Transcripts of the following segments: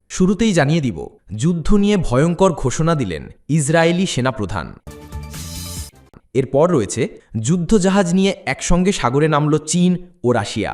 শুরুতেই জানিয়ে দিব, যুদ্ধ নিয়ে ভয়ঙ্কর ঘোষণা দিলেন ইসরায়েলি সেনাপ্রধান। এরপর রয়েছে যুদ্ধজাহাজ নিয়ে একসঙ্গে সাগরে নামল চীন ও রাশিয়া।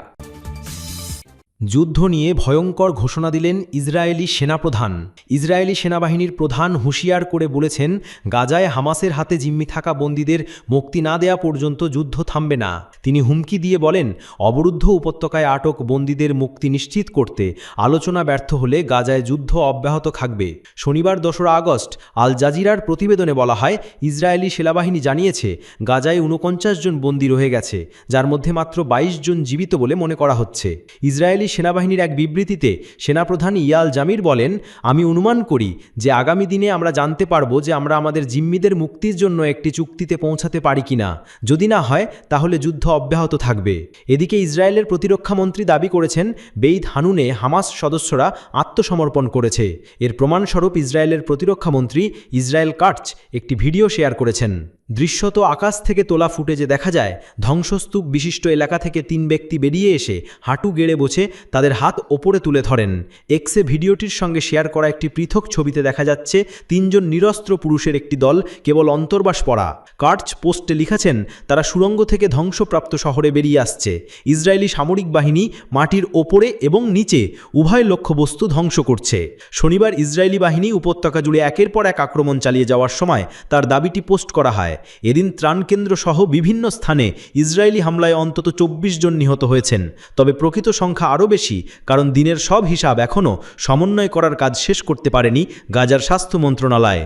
যুদ্ধ নিয়ে ভয়ঙ্কর ঘোষণা দিলেন ইসরায়েলি সেনাপ্রধান। ইসরায়েলি সেনাবাহিনীর প্রধান হুঁশিয়ার করে বলেছেন, গাজায় হামাসের হাতে জিম্মি থাকা বন্দীদের মুক্তি না দেয়া পর্যন্ত যুদ্ধ থামবে না। তিনি হুমকি দিয়ে বলেন, অবরুদ্ধ উপত্যকায় আটক বন্দীদের মুক্তি নিশ্চিত করতে আলোচনা ব্যর্থ হলে গাজায় যুদ্ধ অব্যাহত থাকবে। শনিবার ২রা আগস্ট আল জাজিরার প্রতিবেদনে বলা হয়, ইসরায়েলি সেনাবাহিনী জানিয়েছে গাজায় ৪৯ জন বন্দী রয়ে গেছে, যার মধ্যে মাত্র ২২ জন জীবিত বলে মনে করা হচ্ছে। ইসরায়েলি সেনাবাহিনীর এক বিবৃতিতে সেনাপ্রধান ইয়াল জামির বলেন, আমি অনুমান করি যে আগামী দিনে আমরা জানতে পারব যে আমরা আমাদের জিম্মিদের মুক্তির জন্য একটি চুক্তিতে পৌঁছাতে পারি কিনা। যদি না হয় তাহলে যুদ্ধ অব্যাহত থাকবে। এদিকে ইসরায়েলের প্রতিরক্ষামন্ত্রী দাবি করেছেন, বেইত হানুনে হামাস সদস্যরা আত্মসমর্পণ করেছে। এর প্রমাণস্বরূপ ইসরায়েলের প্রতিরক্ষামন্ত্রী ইসরায়েল কাটজ একটি ভিডিও শেয়ার করেছেন। দৃশ্যত আকাশ থেকে তোলা ফুটেজে দেখা যায়, ধ্বংসস্তূপ বিশিষ্ট এলাকা থেকে ৩ ব্যক্তি বেরিয়ে এসে হাঁটু গেড়ে বসে তাদের হাত ওপরে তুলে ধরেন। এক্সে ভিডিওটির সঙ্গে শেয়ার করা একটি পৃথক ছবিতে দেখা যাচ্ছে ৩ জন নিরস্ত্র পুরুষের একটি দল কেবল অন্তর্বাস পরা। কাটজ পোস্টে লিখেছেন, তারা সুড়ঙ্গ থেকে ধ্বংসপ্রাপ্ত শহরে বেরিয়ে আসছে। ইসরায়েলি সামরিক বাহিনী মাটির ওপরে এবং নিচে উভয় লক্ষ্যবস্তু ধ্বংস করছে। শনিবার ইসরায়েলি বাহিনী উপত্যকা জুড়ে একের পর এক আক্রমণ চালিয়ে যাওয়ার সময় তার দাবিটি পোস্ট করা হয়। এদিন ত্রাণকেন্দ্র সহ বিভিন্ন স্থানে ইসরায়েলি হামলায় অন্তত ২৪ জন নিহত হয়েছেন। তবে প্রকৃত সংখ্যা আরও বেশি, কারণ দিনের সব হিসাব এখনও সমন্বয় করার কাজ শেষ করতে পারেনি গাজার স্বাস্থ্য মন্ত্রণালয়।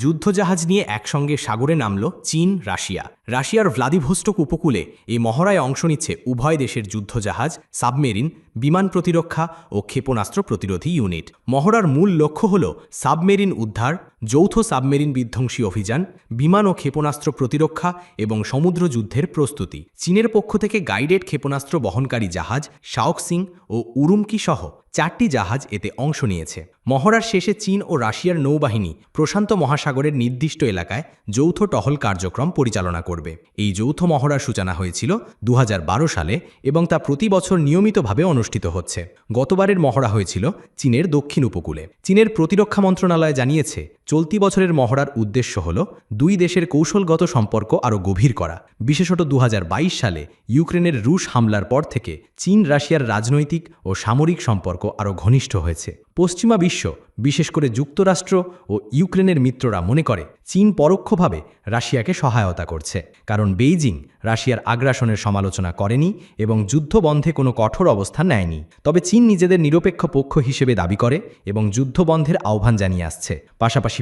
যুদ্ধজাহাজ নিয়ে একসঙ্গে সাগরে নামল চীন রাশিয়া। রাশিয়ার ভ্লাদিভোস্টক উপকূলে এই মহড়ায় অংশ নিচ্ছে উভয় দেশের যুদ্ধজাহাজ, সাবমেরিন, বিমান প্রতিরক্ষা ও ক্ষেপণাস্ত্র প্রতিরোধী ইউনিট। মহড়ার মূল লক্ষ্য হল সাবমেরিন উদ্ধার, যৌথ সাবমেরিন বিধ্বংসী অভিযান, বিমান ও ক্ষেপণাস্ত্র প্রতিরক্ষা এবং সমুদ্র যুদ্ধের প্রস্তুতি। চীনের পক্ষ থেকে গাইডেড ক্ষেপণাস্ত্র বহনকারী জাহাজ শাওক্সিং ও উরুমকি সহ 4টি জাহাজ এতে অংশ নিয়েছে। মহড়ার শেষে চীন ও রাশিয়ার নৌবাহিনী প্রশান্ত মহাসাগরের নির্দিষ্ট এলাকায় যৌথ টহল কার্যক্রম পরিচালনা করবে। এই যৌথ মহড়ার সূচনা হয়েছিল ২০১২ সালে এবং তা প্রতি বছর নিয়মিতভাবে অনুষ্ঠিত হচ্ছে। গতবারের মহড়া হয়েছিল চীনের দক্ষিণ উপকূলে। চীনের প্রতিরক্ষা মন্ত্রণালয় জানিয়েছে, চলতি বছরের মহড়ার উদ্দেশ্য হল দুই দেশের কৌশলগত সম্পর্ক আরও গভীর করা। বিশেষত ২০২২ সালে ইউক্রেনের রুশ হামলার পর থেকে চীন রাশিয়ার রাজনৈতিক ও সামরিক সম্পর্ক আরও ঘনিষ্ঠ হয়েছে। পশ্চিমা বিশ্ব, বিশেষ করে যুক্তরাষ্ট্র ও ইউক্রেনের মিত্ররা মনে করে চীন পরোক্ষভাবে রাশিয়াকে সহায়তা করছে, কারণ বেইজিং রাশিয়ার আগ্রাসনের সমালোচনা করেনি এবং যুদ্ধ বন্ধে কোনো কঠোর অবস্থান নেয়নি। তবে চীন নিজেদের নিরপেক্ষ পক্ষ হিসেবে দাবি করে এবং যুদ্ধ বন্ধের আহ্বান জানিয়ে আসছে। পাশাপাশি